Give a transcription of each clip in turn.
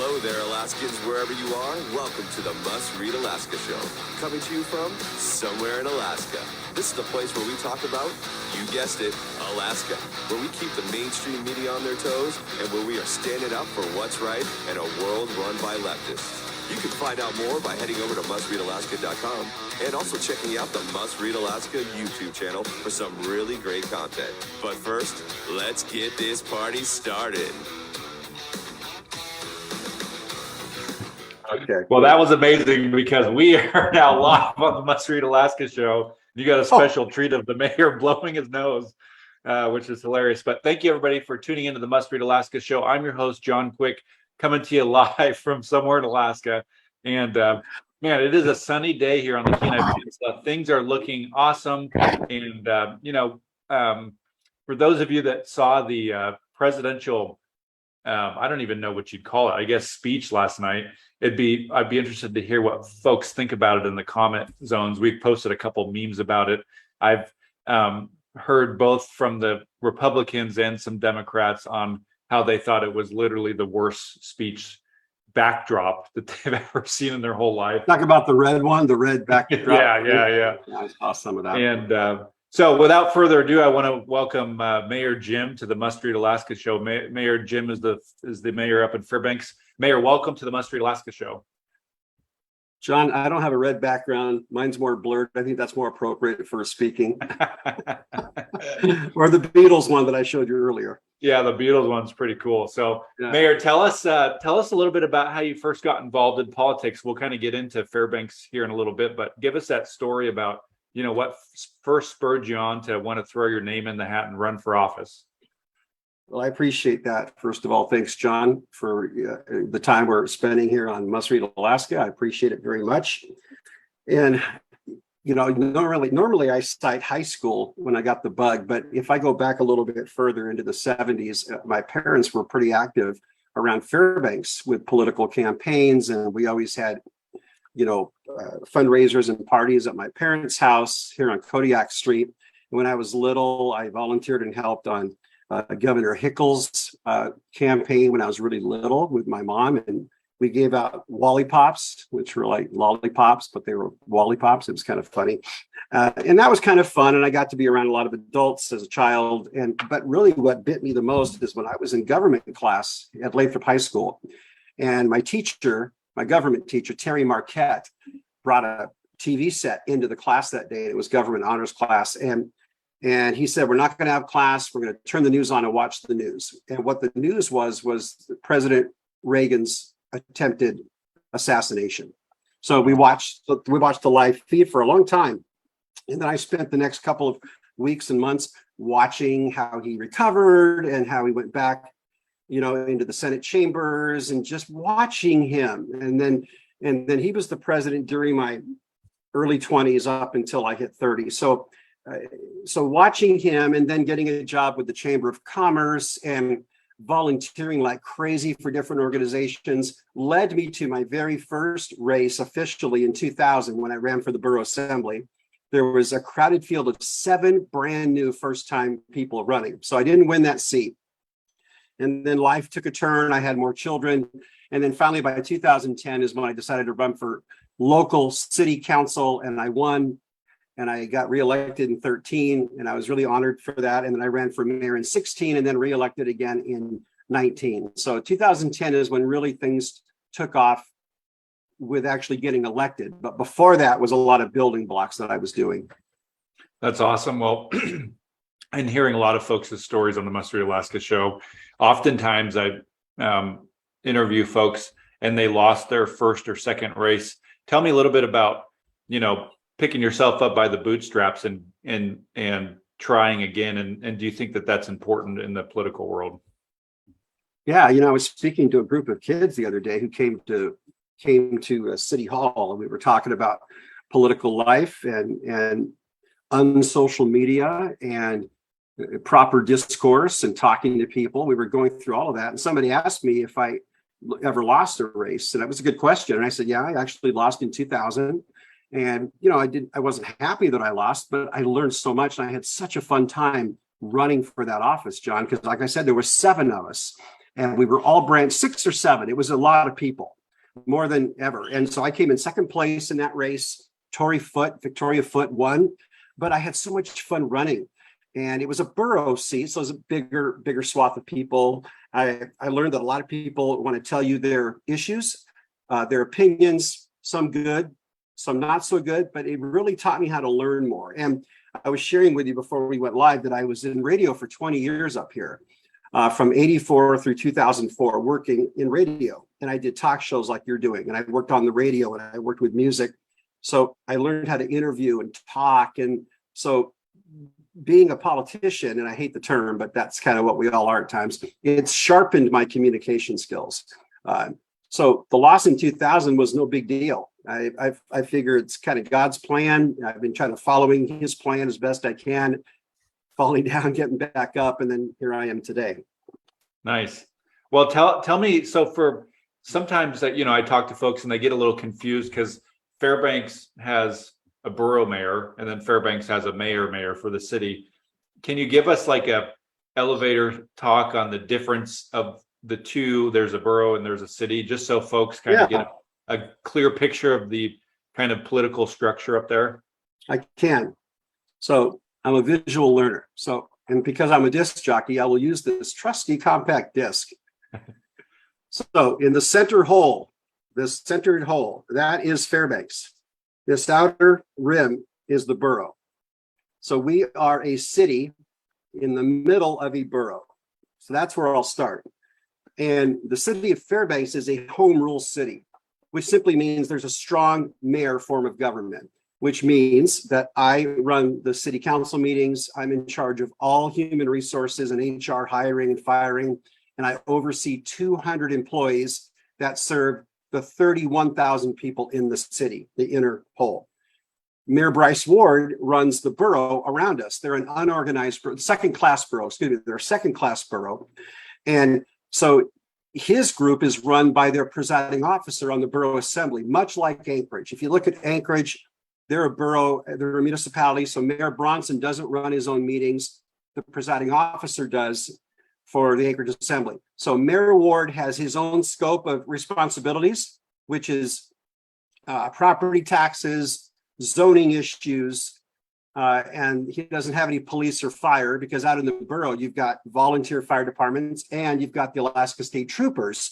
Hello there, Alaskans, wherever you are. Welcome to the Must Read Alaska Show. Coming to you from somewhere in Alaska. This is the place where we talk about, you guessed it, Alaska. Where we keep the mainstream media on their toes and where we are standing up for what's right in a world run by leftists. You can find out more by heading over to mustreadalaska.com and also checking out the Must Read Alaska YouTube channel for some really great content. But first, let's get this party started. Okay. Well, that was amazing because we are now live on the Must Read Alaska show. You got a special treat of the mayor blowing his nose, which is hilarious. But thank you, everybody, for tuning into the Must Read Alaska show. I'm your host, John Quick, coming to you live from somewhere in Alaska. And man, it is a sunny day here on the Kenai Peninsula. Things are looking awesome. And, for those of you that saw the presidential I don't even know what you'd call it, I guess, speech last night. I'd be interested to hear what folks think about it in the comment zones. We've posted a couple memes about it. I've heard both from the Republicans and some Democrats on how they thought it was literally the worst speech backdrop that they've ever seen in their whole life. Talk about the red one, the red backdrop. Yeah. I saw some of that. And so without further ado, I want to welcome Mayor Jim to the Must Read Alaska show. Mayor Jim is the mayor up in Fairbanks. Mayor, welcome to the Must Read Alaska show. John, I don't have a red background. Mine's more blurred. I think that's more appropriate for speaking. Or the Beatles one that I showed you earlier. Yeah, the Beatles one's pretty cool. So, yeah. Mayor, tell us a little bit about how you first got involved in politics. We'll kind of get into Fairbanks here in a little bit, but give us that story about, what first spurred you on to want to throw your name in the hat and run for office. Well, I appreciate that. First of all, thanks, John, for the time we're spending here on Must Read Alaska. I appreciate it very much. And, normally I cite high school when I got the bug, but if I go back a little bit further into the 70s, my parents were pretty active around Fairbanks with political campaigns, and we always had fundraisers and parties at my parents' house here on Kodiak Street. When I was little, I volunteered and helped on Governor Hickles' campaign when I was really little with my mom, and we gave out lollipops, which were like lollipops, but they were lollipops. It was kind of funny, and that was kind of fun. And I got to be around a lot of adults as a child. But really, what bit me the most is when I was in government class at Lathrop High School, and my government teacher, Terry Marquette, brought a TV set into the class that day. It was government honors class. And he said, we're not going to have class. We're going to turn the news on and watch the news. And what the news was President Reagan's attempted assassination. So we watched the live feed for a long time. And then I spent the next couple of weeks and months watching how he recovered and how he went back into the Senate chambers and just watching him. And then he was the president during my early 20s up until I hit 30. So watching him and then getting a job with the Chamber of Commerce and volunteering like crazy for different organizations led me to my very first race officially in 2000 when I ran for the borough assembly. There was a crowded field of 7 brand new first-time people running. So I didn't win that seat. And then life took a turn. I had more children. And then finally, by 2010 is when I decided to run for local city council, and I won. And I got reelected in 13, and I was really honored for that. And then I ran for mayor in 16 and then reelected again in 19. So 2010 is when really things took off with actually getting elected. But before that was a lot of building blocks that I was doing. That's awesome. Well, and hearing a lot of folks' stories on the Must Read Alaska show. Oftentimes I interview folks and they lost their first or second race. Tell me a little bit about, picking yourself up by the bootstraps and trying again. And do you think that that's important in the political world? Yeah. I was speaking to a group of kids the other day who came to City Hall, and we were talking about political life and unsocial media and proper discourse and talking to people. We were going through all of that. And somebody asked me if I ever lost a race. And that was a good question. And I said, yeah, I actually lost in 2000. And, I wasn't happy that I lost, but I learned so much. And I had such a fun time running for that office, John, because like I said, there were 7 of us. and we were all branched, 6 or 7. It was a lot of people, more than ever. And so I came in second place in that race. Victoria Foote won, but I had so much fun running. And it was a borough seat, so it was a bigger swath of people. I learned that a lot of people want to tell you their issues, their opinions, some good, some not so good, but it really taught me how to learn more. And I was sharing with you before we went live that I was in radio for 20 years up here, from 84 through 2004, working in radio. And I did talk shows like you're doing, and I worked on the radio, and I worked with music. So I learned how to interview and talk. And so being a politician, and I hate the term, but that's kind of what we all are at times, it's sharpened my communication skills. So the loss in 2000 was no big deal. I figure it's kind of God's plan. I've been trying to following his plan as best I can, falling down, getting back up, and then here I am today. Nice. Well, tell me, so for sometimes that, I talk to folks and they get a little confused because Fairbanks has a borough mayor, and then Fairbanks has a mayor for the city. Can you give us like a elevator talk on the difference of the two? There's a borough and there's a city, just so folks kind of get a clear picture of the kind of political structure up there. I can. So I'm a visual learner. So, and because I'm a disc jockey, I will use this trusty compact disc. So in the center hole, this centered hole, that is Fairbanks. This outer rim is the borough. So we are a city in the middle of a borough. So that's where I'll start. And the city of Fairbanks is a home rule city, which simply means there's a strong mayor form of government, which means that I run the city council meetings. I'm in charge of all human resources and HR hiring and firing. And I oversee 200 employees that serve the 31,000 people in the city, the inner whole. Mayor Bryce Ward runs the borough around us. They're an unorganized, second-class borough. They're a second-class borough. And so his group is run by their presiding officer on the borough assembly, much like Anchorage. If you look at Anchorage, they're a borough, they're a municipality. So Mayor Bronson doesn't run his own meetings. The presiding officer does for the Anchorage Assembly. So Mayor Ward has his own scope of responsibilities, which is property taxes, zoning issues, and he doesn't have any police or fire because out in the borough, you've got volunteer fire departments and you've got the Alaska State Troopers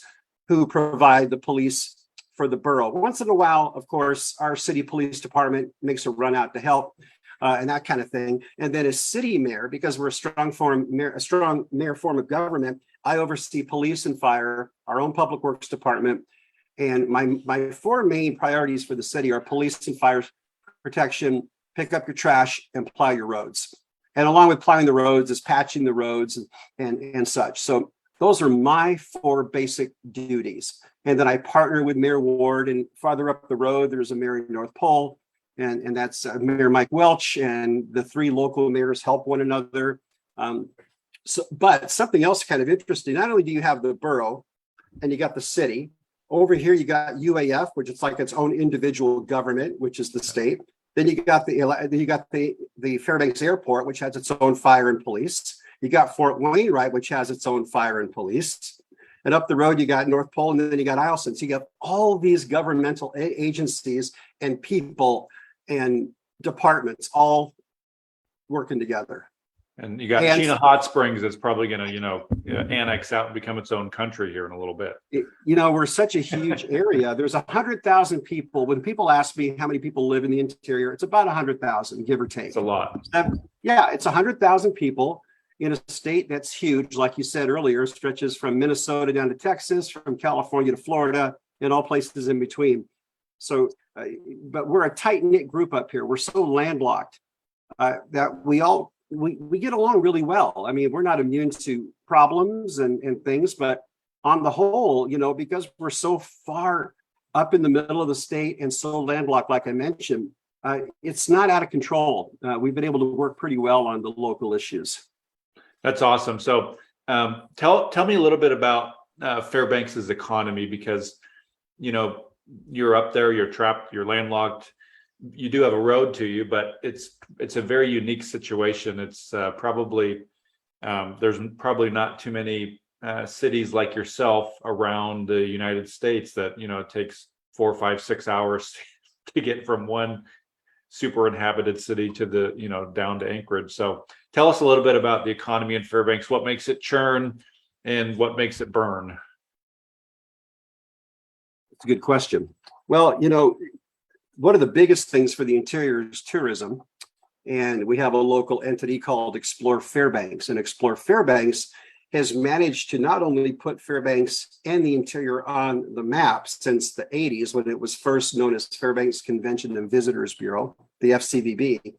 who provide the police for the borough. Once in a while, of course, our city police department makes a run out to help. And that kind of thing. And then as city mayor, because we're a strong mayor form of government, I oversee police and fire, our own public works department. And my 4 main priorities for the city are police and fire protection, pick up your trash, and plow your roads. And along with plowing the roads is patching the roads and such. So those are my 4 basic duties. And then I partner with Mayor Ward, and farther up the road, there's a mayor in North Pole. And that's Mayor Mike Welch, and the 3 local mayors help one another. But something else kind of interesting, not only do you have the borough and you got the city, over here you got UAF, which is like its own individual government, which is the state. Then you got the Fairbanks Airport, which has its own fire and police. You got Fort Wainwright, which has its own fire and police. And up the road, you got North Pole, and then you got Eielson. So you got all these governmental agencies and people and departments all working together. And you got Chena Hot Springs that's probably going to, annex out and become its own country here in a little bit. We're such a huge area. There's 100,000 people. When people ask me how many people live in the interior, it's about 100,000, give or take. It's a lot. Yeah, it's 100,000 people in a state that's huge. Like you said earlier, stretches from Minnesota down to Texas, from California to Florida, and all places in between. So, but we're a tight-knit group up here. We're so landlocked that we get along really well. I mean, we're not immune to problems and things, but on the whole, because we're so far up in the middle of the state and so landlocked, like I mentioned, it's not out of control. We've been able to work pretty well on the local issues. That's awesome. So tell me a little bit about Fairbanks's economy, because, you're up there, you're trapped, you're landlocked. You do have a road to you, but it's a very unique situation. It's probably there's probably not too many cities like yourself around the United States that, it takes 4, 5, 6 hours to get from one super inhabited city to the, down to Anchorage. So tell us a little bit about the economy in Fairbanks, what makes it churn and what makes it burn. It's a good question. Well, one of the biggest things for the interior is tourism. And we have a local entity called Explore Fairbanks. And Explore Fairbanks has managed to not only put Fairbanks and the interior on the map since the 80s, when it was first known as Fairbanks Convention and Visitors Bureau, the FCVB.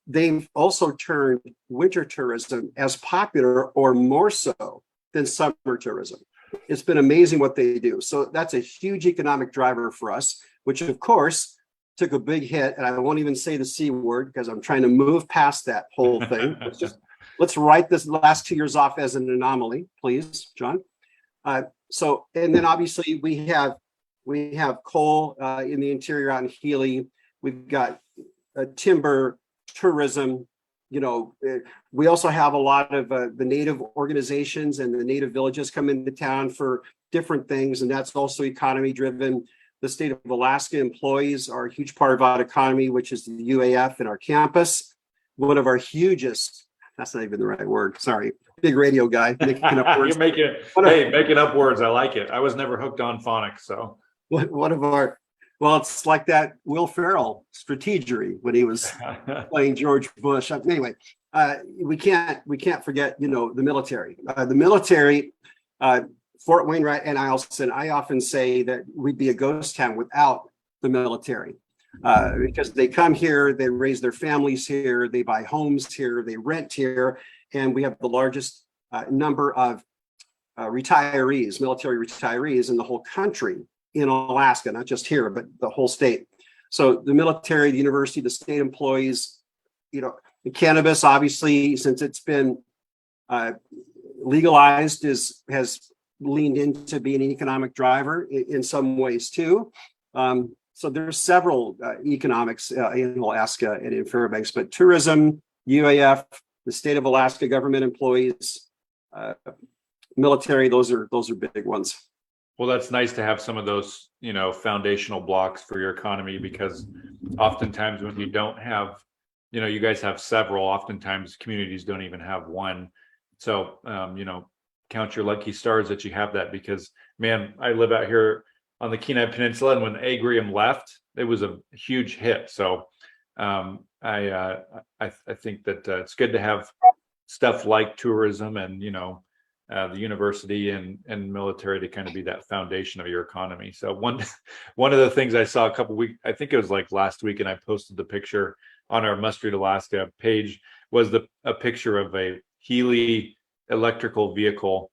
They've also turned winter tourism as popular or more so than summer tourism. It's been amazing what they do. So that's a huge economic driver for us, which of course took a big hit. And I won't even say the C word because I'm trying to move past that whole thing. Let's write this last 2 years off as an anomaly, please, John. And then obviously we have coal in the interior out in Healy. We've got timber, tourism. We also have a lot of the native organizations and the native villages come into town for different things, and that's also economy driven. The state of Alaska employees are a huge part of our economy, which is the UAF and our campus. One of our hugest, that's not even the right word, sorry, big radio guy. Making up words. You're making up words. I like it. I was never hooked on phonics, so. Well, it's like that Will Ferrell strategery when he was playing George Bush. Anyway, we can't forget, the military. The military, Fort Wainwright and Eielson, I often say that we'd be a ghost town without the military because they come here, they raise their families here, they buy homes here, they rent here, and we have the largest number of retirees, military retirees in the whole country. In Alaska, not just here, but the whole state. So the military, the university, the state employees, the cannabis, obviously, since it's been legalized, has leaned into being an economic driver in some ways too. So there's several economics in Alaska and in Fairbanks, but tourism, UAF, the state of Alaska government employees, military, those are big ones. Well, that's nice to have some of those, foundational blocks for your economy, because oftentimes when you don't have, you guys have several, oftentimes communities don't even have one. So, count your lucky stars that you have that, because, man, I live out here on the Kenai Peninsula, and when Agrium left, it was a huge hit. So I think that it's good to have stuff like tourism and, the university and military to kind of be that foundation of your economy. So one of the things I saw a couple weeks, I think it was like last week, and I posted the picture on our Must Read Alaska page, was a picture of a Healy electrical vehicle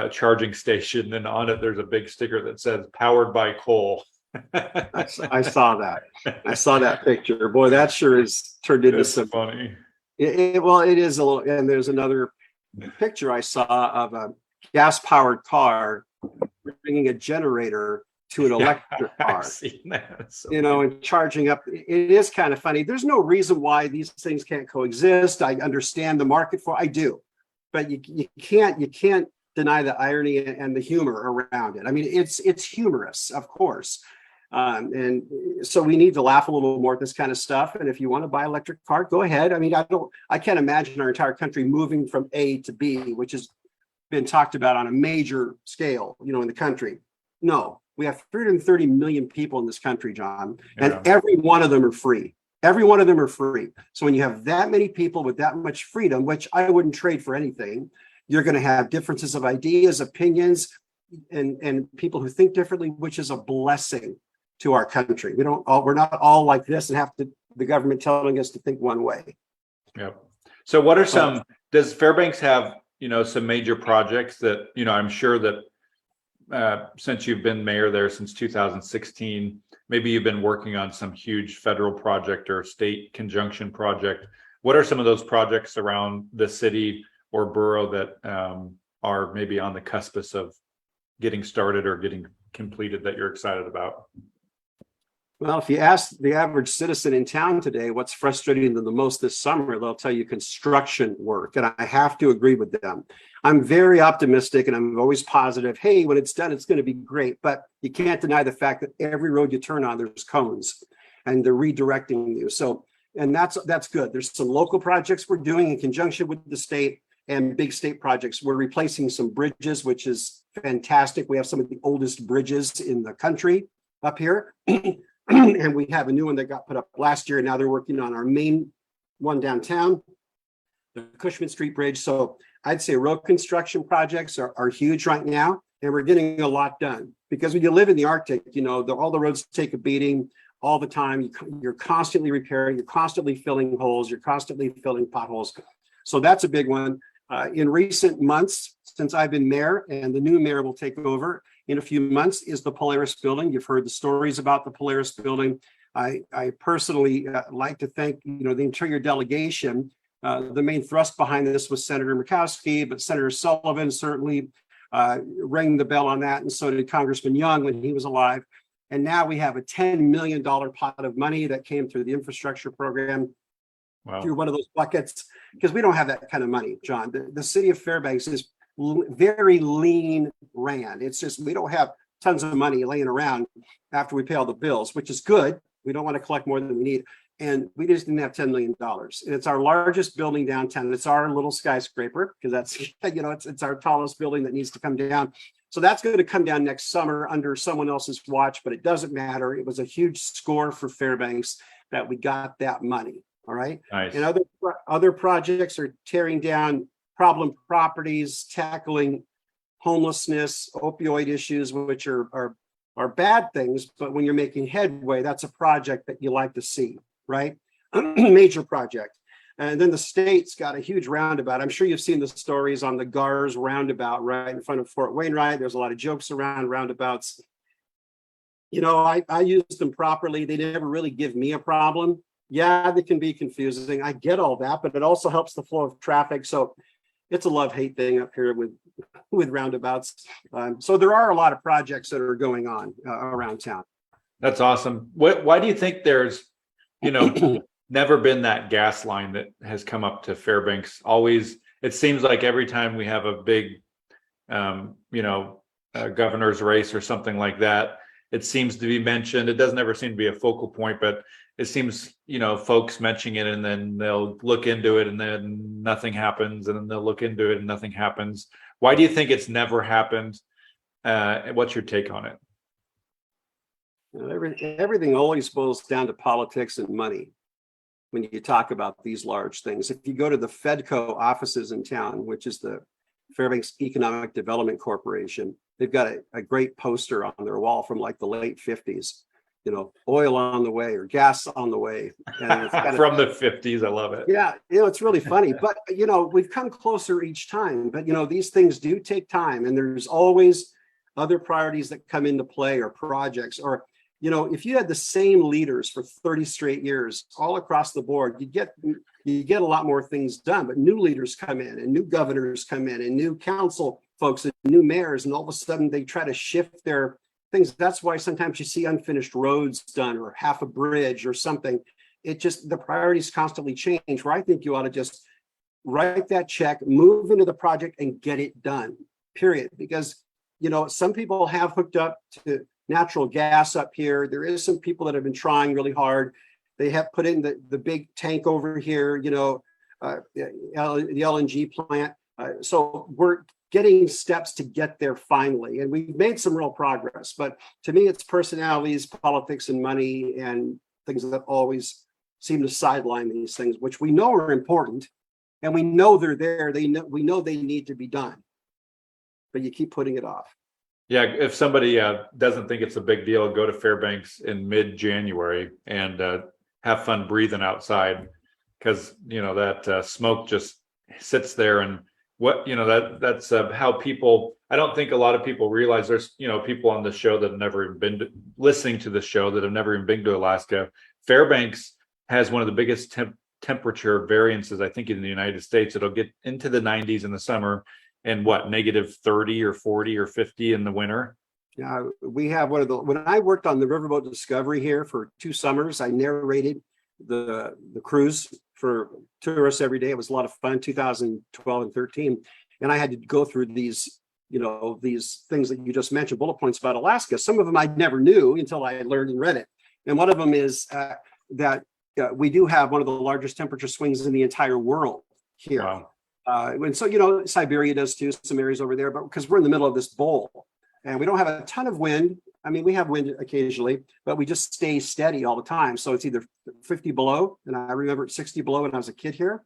charging station, and on it there's a big sticker that says "Powered by coal." I saw that. I saw that picture. Boy, that sure is turned into some funny. It is a little. And there's another picture I saw of a gas-powered car bringing a generator to an electric car. I've seen that. So and charging up. It is kind of funny. There's no reason why these things can't coexist. I understand the market for. I do, but you can't deny the irony and the humor around it. I mean, it's humorous, of course. And so we need to laugh a little more at this kind of stuff. And if you want to buy an electric car, go ahead. I mean, I can't imagine our entire country moving from A to B, which has been talked about on a major scale, in the country. No, we have 330 million people in this country, John, and every one of them are free. Every one of them are free. So when you have that many people with that much freedom, which I wouldn't trade for anything, you're going to have differences of ideas, opinions, and people who think differently, which is a blessing to our country. We're not all like this and have the government telling us to think one way. Yep. So what are does Fairbanks have, some major projects that, I'm sure that since you've been mayor there since 2016, maybe you've been working on some huge federal project or state conjunction project. What are some of those projects around the city or borough that are maybe on the cuspice of getting started or getting completed that you're excited about? Well, if you ask the average citizen in town today what's frustrating them the most this summer, they'll tell you construction work. And I have to agree with them. I'm very optimistic and I'm always positive. Hey, when it's done, it's going to be great. But you can't deny the fact that every road you turn on, there's cones and they're redirecting you. So, and that's good. There's some local projects we're doing in conjunction with the state and big state projects. We're replacing some bridges, which is fantastic. We have some of the oldest bridges in the country up here. And we have a new one that got put up last year. Now they're working on our main one downtown, the Cushman Street Bridge. So I'd say road construction projects are huge right now, and we're getting a lot done. Because when you live in the Arctic, you know, all the roads take a beating all the time. You're constantly repairing, you're constantly filling holes, you're constantly filling potholes. So that's a big one. In recent months, since I've been mayor, and the new mayor will take over in a few months, is the Polaris building. You've heard the stories about the Polaris building. I personally like to thank, you know, the interior delegation. The main thrust behind this was Senator Murkowski, but Senator Sullivan certainly rang the bell on that, and so did Congressman Young when he was alive. And now we have a $10 million pot of money that came through the infrastructure program. Wow. Through one of those buckets, because we don't have that kind of money, John. The city of Fairbanks is very lean ran. It's just, we don't have tons of money laying around after we pay all the bills, which is good. We don't want to collect more than we need. And we just didn't have $10 million. And it's our largest building downtown. It's our little skyscraper, because that's, you know, it's our tallest building that needs to come down. So that's going to come down next summer under someone else's watch, but it doesn't matter. It was a huge score for Fairbanks that we got that money. All right. Nice. And other projects are tearing down problem properties, tackling homelessness, opioid issues, which are bad things. But when you're making headway, that's a project that you like to see, right? Major project. And then the state's got a huge roundabout. I'm sure you've seen the stories on the GARS roundabout right in front of Fort Wainwright. There's a lot of jokes around roundabouts. You know, I use them properly. They never really give me a problem. Yeah, they can be confusing. I get all that, but it also helps the flow of traffic. So it's a love-hate thing up here with roundabouts. So there are a lot of projects that are going on around town. That's awesome. Why do you think there's, you know, never been that gas line that has come up to Fairbanks? Always, it seems like every time we have a big, you know, governor's race or something like that, it seems to be mentioned. It doesn't ever seem to be a focal point, but it seems, you know, folks mentioning it and then they'll look into it and then nothing happens, and then they'll look into it and nothing happens. Why do you think it's never happened? What's your take on it? Everything always boils down to politics and money when you talk about these large things. If you go to the Fedco offices in town, which is the Fairbanks Economic Development Corporation, they've got a great poster on their wall from like the late 50s. You know, oil on the way or gas on the way. And from the 50s. I love it. Yeah, you know, it's really funny. But, you know, we've come closer each time. But, you know, these things do take time. And there's always other priorities that come into play, or projects. Or, you know, if you had the same leaders for 30 straight years all across the board, you get a lot more things done. But new leaders come in, and new governors come in, and new council folks, and new mayors. And all of a sudden they try to shift their things. That's why sometimes you see unfinished roads done, or half a bridge or something. It just, the priorities constantly change, where I think you ought to just write that check, move into the project and get it done, period. Because, you know, some people have hooked up to natural gas up here. There is some people that have been trying really hard. They have put in the big tank over here, you know, the LNG plant. So we're getting steps to get there finally. And we've made some real progress. But to me, it's personalities, politics, and money, and things that always seem to sideline these things, which we know are important. And we know they're there. We know they need to be done. But you keep putting it off. Yeah, if somebody doesn't think it's a big deal, go to Fairbanks in mid-January and have fun breathing outside, because, you know, that smoke just sits there. And what, you know, that's how people, I don't think a lot of people realize there's, you know, people on the show that have never even been listening to the show that have never even been to Alaska. Fairbanks has one of the biggest temperature variances, I think, in the United States. It'll get into the 90s in the summer and what, negative 30 or 40 or 50 in the winter. Yeah, we have when I worked on the Riverboat Discovery here for 2 summers, I narrated the cruise for tourists every day. It was a lot of fun, 2012 and 13. And I had to go through these, these things that you just mentioned, bullet points about Alaska. Some of them I never knew until I learned and read it. And one of them is that we do have one of the largest temperature swings in the entire world here. Wow. And so, Siberia does too, some areas over there, but because we're in the middle of this bowl and we don't have a ton of wind. I mean, we have wind occasionally, but we just stay steady all the time. So it's either 50 below, and I remember it 60 below when I was a kid here,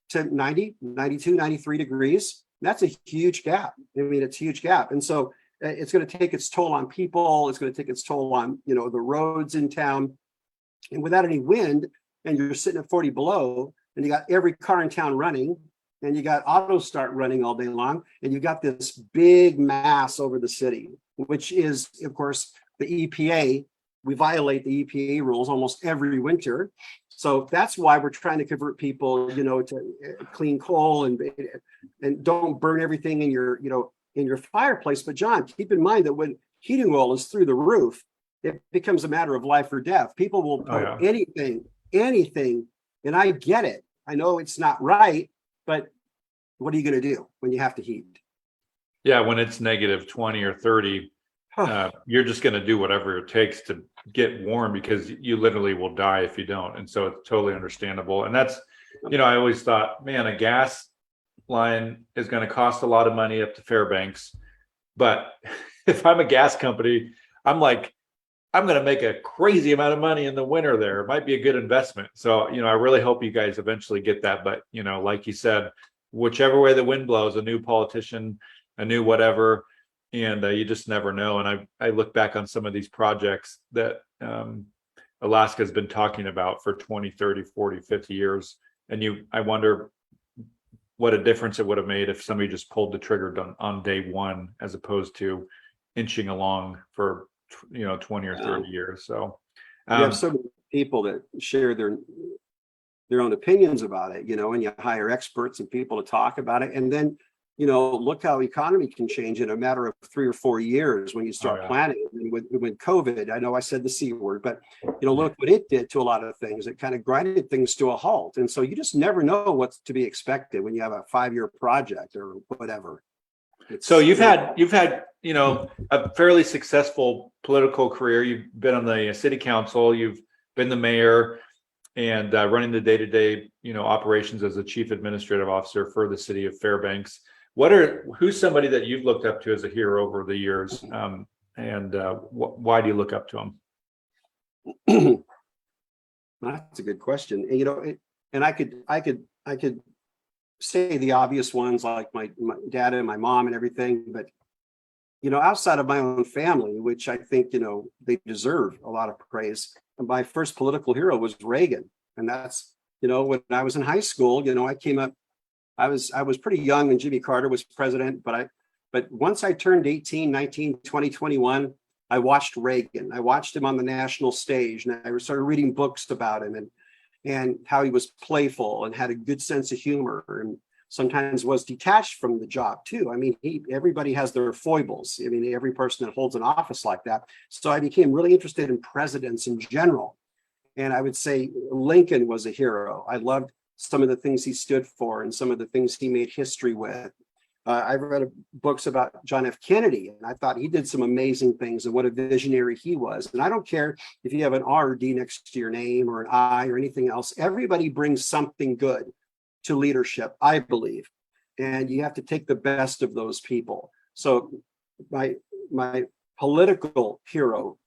to 90, 92, 93 degrees. That's a huge gap. I mean, it's a huge gap. And so it's going to take its toll on people. It's going to take its toll on, the roads in town. And without any wind, and you're sitting at 40 below, and you got every car in town running, and you got auto start running all day long, and you got this big mass over the city, which is, of course, the EPA. We violate the EPA rules almost every winter. So that's why we're trying to convert people, to clean coal and don't burn everything in your fireplace. But John, keep in mind that when heating oil is through the roof, it becomes a matter of life or death. People will put anything, and I get it. I know it's not right, but what are you going to do when you have to heat? Yeah, when it's negative 20 or 30, you're just going to do whatever it takes to get warm because you literally will die if you don't. And so it's totally understandable. And that's, I always thought, man, a gas line is going to cost a lot of money up to Fairbanks. But if I'm a gas company, I'm like, I'm going to make a crazy amount of money in the winter there. It might be a good investment. So, I really hope you guys eventually get that. But, like you said, whichever way the wind blows, a new politician, a new whatever, and you just never know. And I look back on some of these projects that Alaska has been talking about for 20, 30, 40, 50 years. And I wonder what a difference it would have made if somebody just pulled the trigger on day one, as opposed to inching along for 20 or 30 years. So you have so many people that share their own opinions about it, and you hire experts and people to talk about it. And then, look how economy can change in a matter of 3 or 4 years when you start planning. And with COVID, I know I said the C word, but, look what it did to a lot of things. It kind of grinded things to a halt. And so you just never know what's to be expected when you have a 5-year project or whatever. So you've had a fairly successful political career. You've been on the city council, you've been the mayor, and running the day-to-day operations as the chief administrative officer for the city of Fairbanks. Who's somebody that you've looked up to as a hero over the years, and why do you look up to him? That's a good question. And I could say the obvious ones like my dad and my mom and everything, but outside of my own family, which I think they deserve a lot of praise. My first political hero was Reagan, and that's when I was in high school. I came up. I was pretty young when Jimmy Carter was president, but once I turned 18, 19, 20, 21, I watched Reagan. I watched him on the national stage, and I started reading books about him and how he was playful and had a good sense of humor, and sometimes was detached from the job too. I mean, everybody has their foibles. I mean, every person that holds an office like that. So I became really interested in presidents in general. And I would say Lincoln was a hero. I loved some of the things he stood for and some of the things he made history with. I read books about John F. Kennedy, and I thought he did some amazing things and what a visionary he was. And I don't care if you have an R or D next to your name or an I or anything else. Everybody brings something good to leadership, I believe. And you have to take the best of those people. So my political hero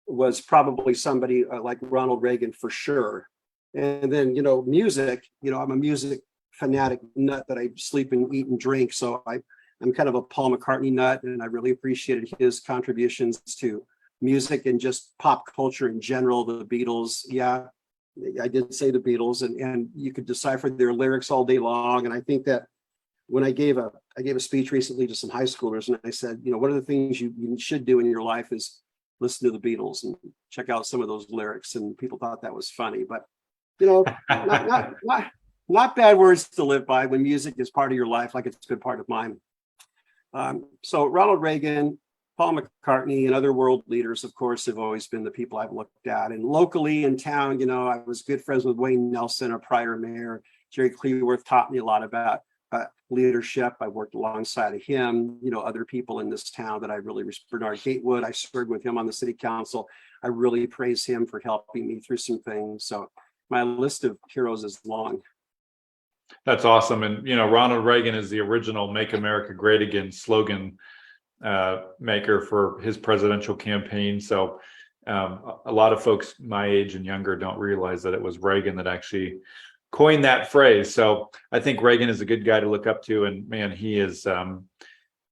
was probably somebody like Ronald Reagan for sure. And then, music, I'm a music fanatic nut that I sleep and eat and drink. So I'm kind of a Paul McCartney nut, and I really appreciated his contributions to music and just pop culture in general. The Beatles, yeah, I did say the Beatles, and you could decipher their lyrics all day long. And I think that when I gave a speech recently to some high schoolers, and I said, one of the things you should do in your life is listen to the Beatles and check out some of those lyrics. And people thought that was funny, but not bad words to live by when music is part of your life, like it's been part of mine. So Ronald Reagan, Paul McCartney and other world leaders, of course, have always been the people I've looked at. And locally in town, you know, I was good friends with Wayne Nelson, our prior mayor. Jerry Cleworth taught me a lot about leadership. I worked alongside of him, you know, other people in this town that I really respect. Bernard Gatewood, I served with him on the city council. I really praise him for helping me through some things. So my list of heroes is long. That's awesome. And, you know, Ronald Reagan is the original Make America Great Again slogan maker for his presidential campaign. So a lot of folks my age and younger don't realize that it was Reagan that actually coined that phrase. So I think Reagan is a good guy to look up to. And man, he is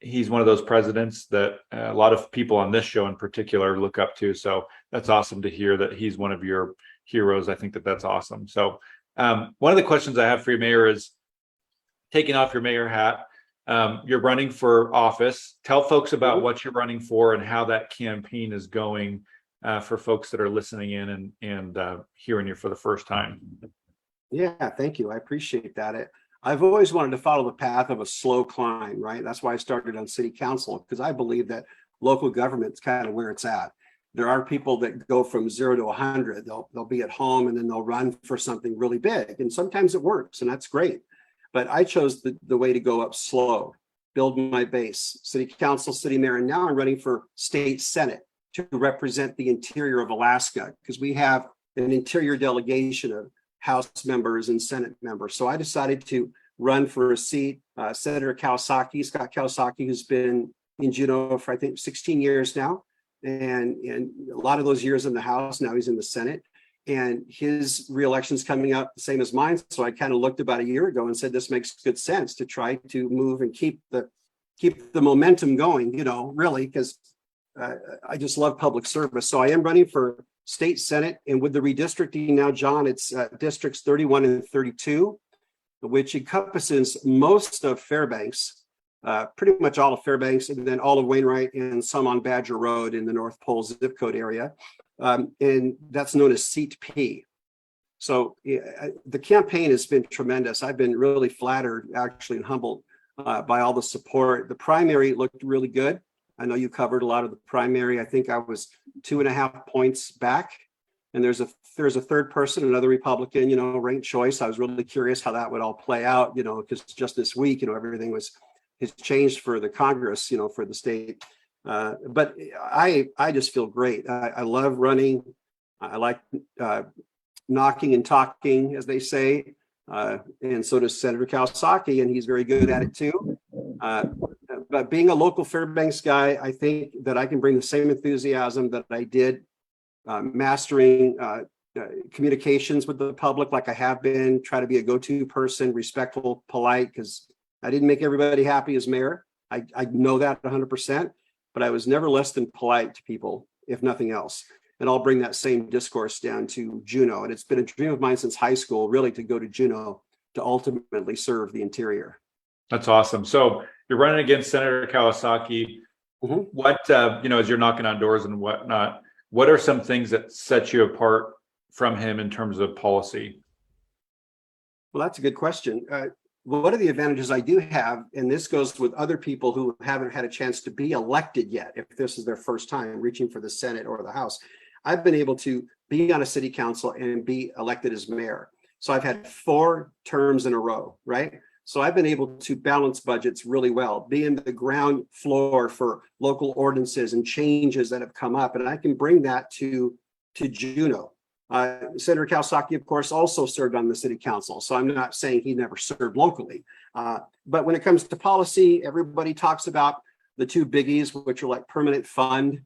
he's one of those presidents that a lot of people on this show in particular look up to. So that's awesome to hear that he's one of your heroes. I think that that's awesome. So one of the questions I have for you, Mayor, is taking off your mayor hat. You're running for office. Tell folks about what you're running for and how that campaign is going for folks that are listening in and hearing you for the first time. Yeah, thank you. I appreciate that. I've always wanted to follow the path of a slow climb, right? That's why I started on city council, because I believe that local government's kind of where it's at. There are people that go from 0 to 100. They'll be at home and then they'll run for something really big. And sometimes it works, and that's great. But I chose the way to go up slow, build my base, city council, city mayor, and now I'm running for state senate to represent the interior of Alaska, because we have an interior delegation of House members and Senate members. So I decided to run for a seat. Senator Kawasaki, Scott Kawasaki, who's been in Juneau for I think 16 years now, and a lot of those years in the House. Now he's in the Senate, and his reelection is coming up the same as mine. So I kind of looked about a year ago and said this makes good sense to try to move and keep the momentum going. You know, really, because I just love public service. So I am running for state senate, and with the redistricting now, John, it's districts 31 and 32, which encompasses most of Fairbanks, pretty much all of Fairbanks, and then all of Wainwright and some on Badger Road in the North Pole zip code area, and that's known as Seat P. So the campaign has been tremendous. I've been really flattered, actually, and humbled by all the support. The primary looked really good. I know you covered a lot of the primary. I think I was 2.5 points back. And there's a third person, another Republican, you know, ranked choice. I was really curious how that would all play out, you know, because just this week, you know, everything has changed for the Congress, you know, for the state. But I just feel great. I love running. I like knocking and talking, as they say. And so does Senator Kawasaki, and he's very good at it too. But being a local Fairbanks guy, I think that I can bring the same enthusiasm that I did mastering communications with the public, like I have been, try to be a go-to person, respectful, polite, because I didn't make everybody happy as mayor. I know that 100%, but I was never less than polite to people, if nothing else. And I'll bring that same discourse down to Juneau. And it's been a dream of mine since high school, really, to go to Juneau to ultimately serve the interior. That's awesome. So you're running against Senator Kawasaki. Mm-hmm. What, as you're knocking on doors and whatnot, what are some things that set you apart from him in terms of policy? Well, that's a good question. One of the advantages I do have, and this goes with other people who haven't had a chance to be elected yet, if this is their first time reaching for the Senate or the House, I've been able to be on a city council and be elected as mayor. So I've had 4 terms in a row, right? So I've been able to balance budgets really well, be in the ground floor for local ordinances and changes that have come up. And I can bring that to Juneau. Senator Kawasaki, of course, also served on the city council. So I'm not saying he never served locally. But when it comes to policy, everybody talks about the 2 biggies, which are like permanent fund.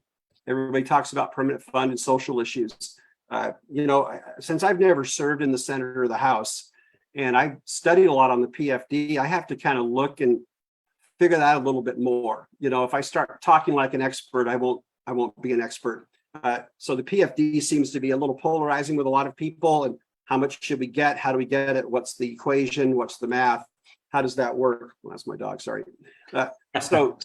Everybody talks about permanent fund and social issues. Since I've never served in the Senate or the House, and I studied a lot on the PFD, I have to kind of look and figure that out a little bit more. You know, if I start talking like an expert, I won't be an expert. So the PFD seems to be a little polarizing with a lot of people. And how much should we get? How do we get it? What's the equation? What's the math? How does that work? Well, that's my dog. Sorry. So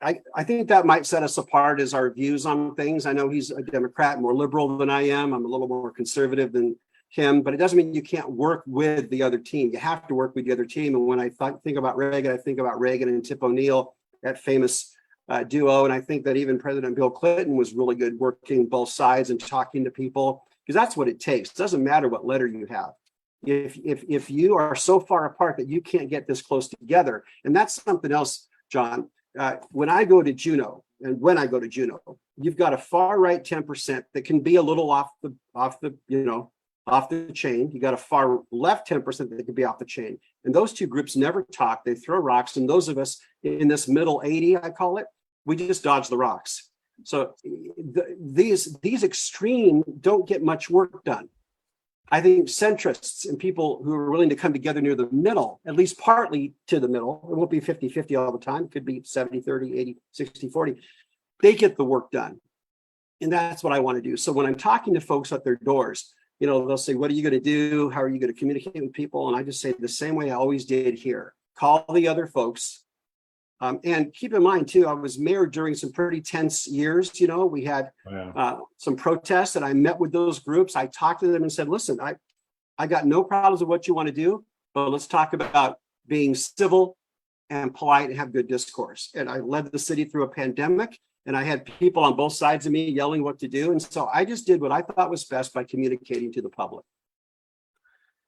I think that might set us apart as our views on things. I know he's a Democrat, more liberal than I am. I'm a little more conservative than him, but it doesn't mean you can't work with the other team. You have to work with the other team. And when I think about Reagan, I think about Reagan and Tip O'Neill, that famous duo. And I think that even President Bill Clinton was really good working both sides and talking to people, because that's what it takes. It doesn't matter what letter you have. If you are so far apart that you can't get this close together, and that's something else, John. When I go to Juneau, you've got a far right 10% that can be a little off the chain. You got a far left 10% that can be off the chain. And those two groups never talk. They throw rocks. And those of us in this middle 80, I call it, we just dodge the rocks. So these extreme don't get much work done. I think centrists and people who are willing to come together near the middle, at least partly to the middle, it won't be 50-50 all the time. It could be 70-30, 80, 60-40. They get the work done. And that's what I want to do. So when I'm talking to folks at their doors, they'll say, what are you going to do? How are you going to communicate with people? And I just say the same way I always did here. Call the other folks. And keep in mind, too, I was mayor during some pretty tense years. We had some protests, and I met with those groups. I talked to them and said, listen, I got no problems with what you want to do, but let's talk about being civil and polite and have good discourse. And I led the city through a pandemic, and I had people on both sides of me yelling what to do. And so I just did what I thought was best by communicating to the public.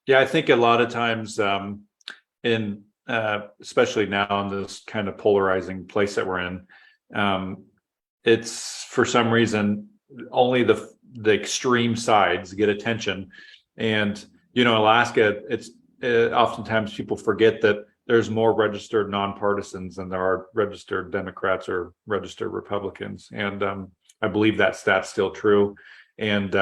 Yeah, I think a lot of times especially now in this kind of polarizing place that we're in, it's for some reason only the extreme sides get attention. And Alaska, it's oftentimes people forget that there's more registered nonpartisans than there are registered Democrats or registered Republicans, and I believe that stat's still true. And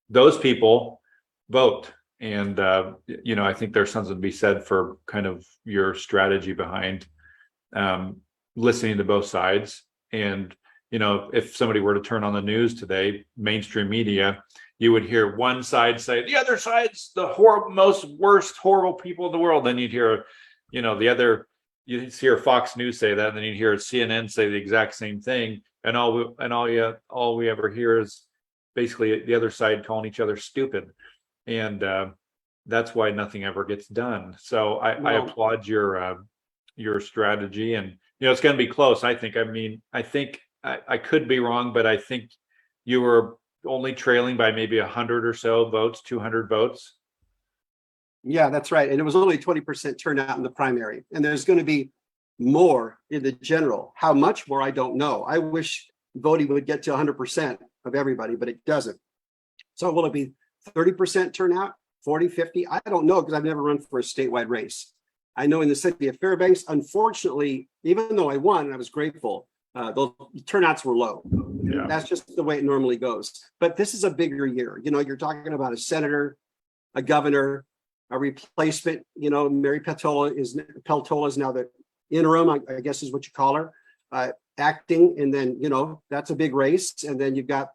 those people vote. And, I think there's something to be said for kind of your strategy behind listening to both sides. And, if somebody were to turn on the news today, mainstream media, you would hear one side say, the other side's the worst, horrible people in the world. Then you'd hear, you'd hear Fox News say that, and then you'd hear CNN say the exact same thing. And all we ever hear is basically the other side calling each other stupid. And that's why nothing ever gets done. So I applaud your strategy, and it's going to be close. I think I could be wrong, but I think you were only trailing by maybe 100 or so votes, 200 votes. Yeah, that's right. And it was only 20% turnout in the primary, and there's going to be more in the general. How much more, I don't know. I wish voting would get to 100% of everybody, but it doesn't. So will it be 30% turnout, 40, 50? I don't know, because I've never run for a statewide race. I know in the city of Fairbanks, unfortunately, even though I won and I was grateful, those turnouts were low. Yeah. That's just the way it normally goes. But this is a bigger year. You're talking about a senator, a governor, a replacement. Mary Peltola is now the interim, I guess is what you call her, acting. And then, that's a big race. And then you've got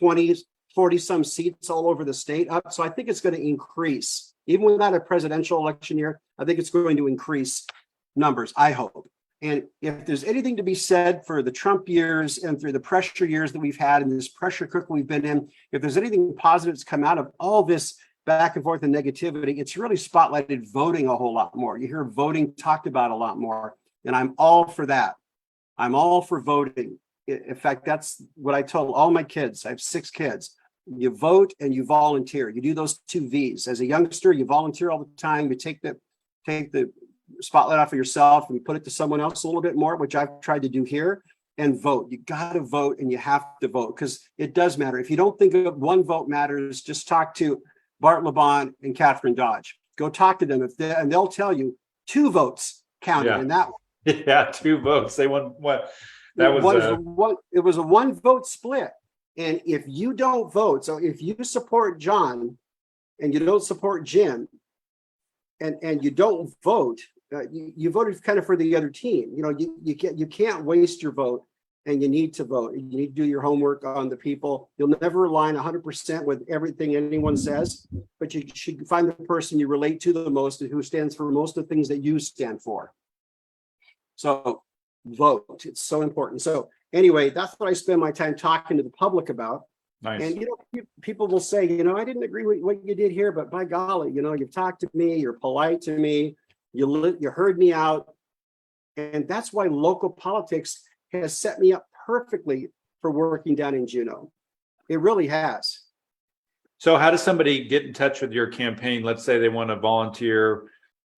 40 some seats all over the state up. So I think it's going to increase. Even without a presidential election year, I think it's going to increase numbers, I hope. And if there's anything to be said for the Trump years and through the pressure years that we've had and this pressure cooker we've been in, if there's anything positive that's come out of all this back and forth and negativity, it's really spotlighted voting a whole lot more. You hear voting talked about a lot more. And I'm all for that. I'm all for voting. In fact, that's what I told all my kids. I have 6 kids. You vote and you volunteer. You do those 2 V's. As a youngster, you volunteer all the time. You take the spotlight off of yourself and put it to someone else a little bit more, which I've tried to do here, and vote. You got to vote, and you have to vote, because it does matter. If you don't think of one vote matters, just talk to Bart LeBon and Catherine Dodge. Go talk to them, and they'll tell you 2 votes counted in that one. Yeah, 2 votes. They won what? That was it was a 1 vote split. And if you don't vote, so if you support John and you don't support Jim, and you don't vote, you voted kind of for the other team. You can't waste your vote, and you need to vote. You need to do your homework on the people. You'll never align 100% with everything anyone says, but you should find the person you relate to the most and who stands for most of the things that you stand for. So vote. It's so important. So anyway, that's what I spend my time talking to the public about. Nice. And, people will say, I didn't agree with what you did here, but by golly, you've talked to me, you're polite to me, you heard me out. And that's why local politics has set me up perfectly for working down in Juneau. It really has. So how does somebody get in touch with your campaign? Let's say they want to volunteer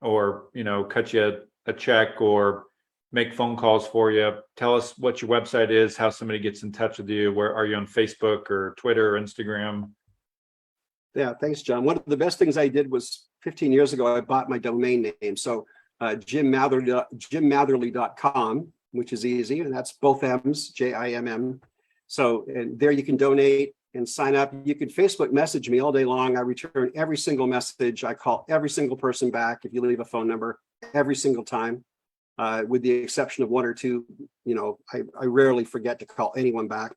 or, cut you a check or make phone calls for you. Tell us what your website is, how somebody gets in touch with you. Where are you on Facebook or Twitter or Instagram? Yeah, thanks, John. One of the best things I did was 15 years ago, I bought my domain name. So JimMatherly.com, which is easy. And that's both M's, Jimm. So and there you can donate and sign up. You can Facebook message me all day long. I return every single message. I call every single person back if you leave a phone number every single time, with the exception of one or two. I rarely forget to call anyone back.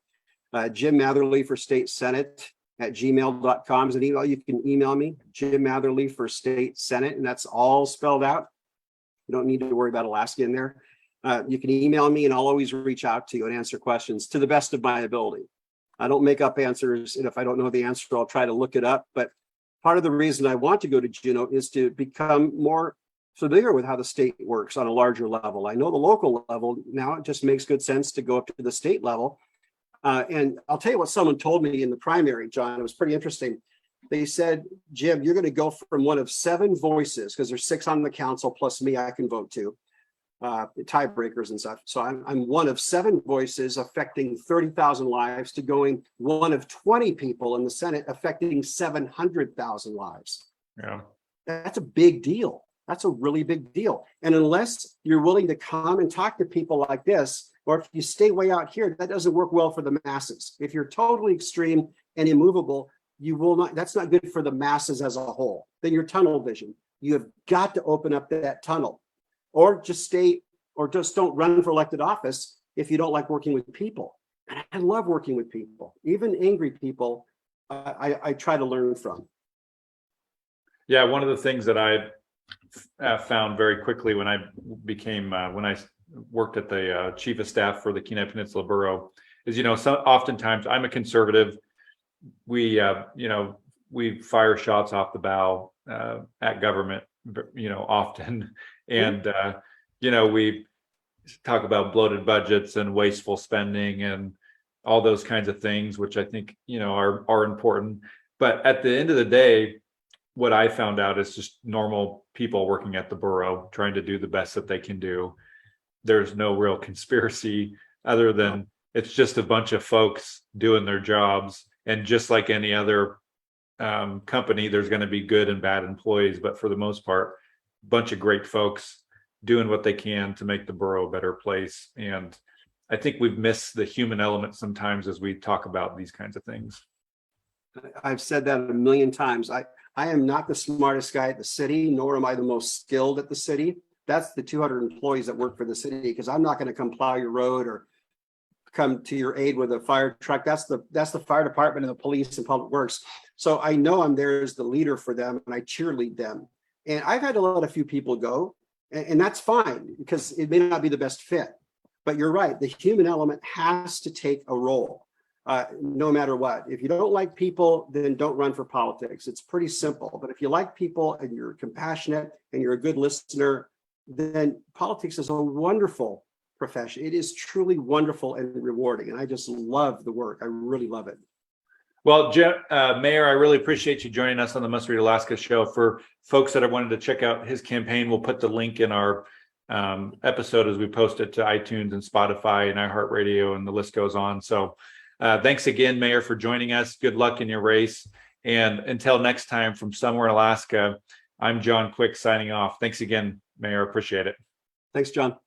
Jim Matherly for State Senate @gmail.com is an email. You can email me, Jim Matherly for State Senate, and that's all spelled out. You don't need to worry about Alaska in there. You can email me and I'll always reach out to you and answer questions to the best of my ability. I don't make up answers, and if I don't know the answer, I'll try to look it up. But part of the reason I want to go to Juneau is to become more familiar with how the state works on a larger level. I know the local level now. It just makes good sense to go up to the state level. And I'll tell you what someone told me in the primary, John. It was pretty interesting. They said, Jim, you're going to go from one of 7 voices, because there's 6 on the council plus me I can vote to, tiebreakers and stuff. So I'm one of 7 voices affecting 30,000 lives to going one of 20 people in the Senate affecting 700,000 lives. Yeah, that's a big deal. That's a really big deal. And unless you're willing to come and talk to people like this, or if you stay way out here, that doesn't work well for the masses. If you're totally extreme and immovable, you will not, that's not good for the masses as a whole. Then you're tunnel vision. You have got to open up that tunnel, or just stay, or just don't run for elected office if you don't like working with people. And I love working with people, even angry people. I try to learn from. Yeah, one of the things that I found very quickly when I became, when I worked at the chief of staff for the Kenai Peninsula Borough is, oftentimes I'm a conservative. We fire shots off the bow at government, often. And, we talk about bloated budgets and wasteful spending and all those kinds of things, which I think, are important. But at the end of the day, what I found out is just normal people working at the borough trying to do the best that they can do. There's no real conspiracy other than it's just a bunch of folks doing their jobs. And just like any other company, there's going to be good and bad employees. But for the most part, a bunch of great folks doing what they can to make the borough a better place. And I think we've missed the human element sometimes as we talk about these kinds of things. I've said that a million times. I am not the smartest guy at the city, nor am I the most skilled at the city. That's the 200 employees that work for the city, because I'm not going to come plow your road or come to your aid with a fire truck. That's the fire department and the police and public works. So I know I'm there as the leader for them, and I cheerlead them. And I've had to let a few people go, and that's fine, because it may not be the best fit. But you're right, the human element has to take a role, no matter what. If you don't like people, then don't run for politics. It's pretty simple. But if you like people and you're compassionate and you're a good listener, then politics is a wonderful profession. It is truly wonderful and rewarding. And I just love the work. I really love it. Well, Mayor, I really appreciate you joining us on the Must Read Alaska show. For folks that have wanted to check out his campaign, we'll put the link in our episode as we post it to iTunes and Spotify and iHeartRadio, and the list goes on. So thanks again, Mayor, for joining us. Good luck in your race. And until next time, from somewhere in Alaska, I'm John Quick signing off. Thanks again, Mayor. Appreciate it. Thanks, John.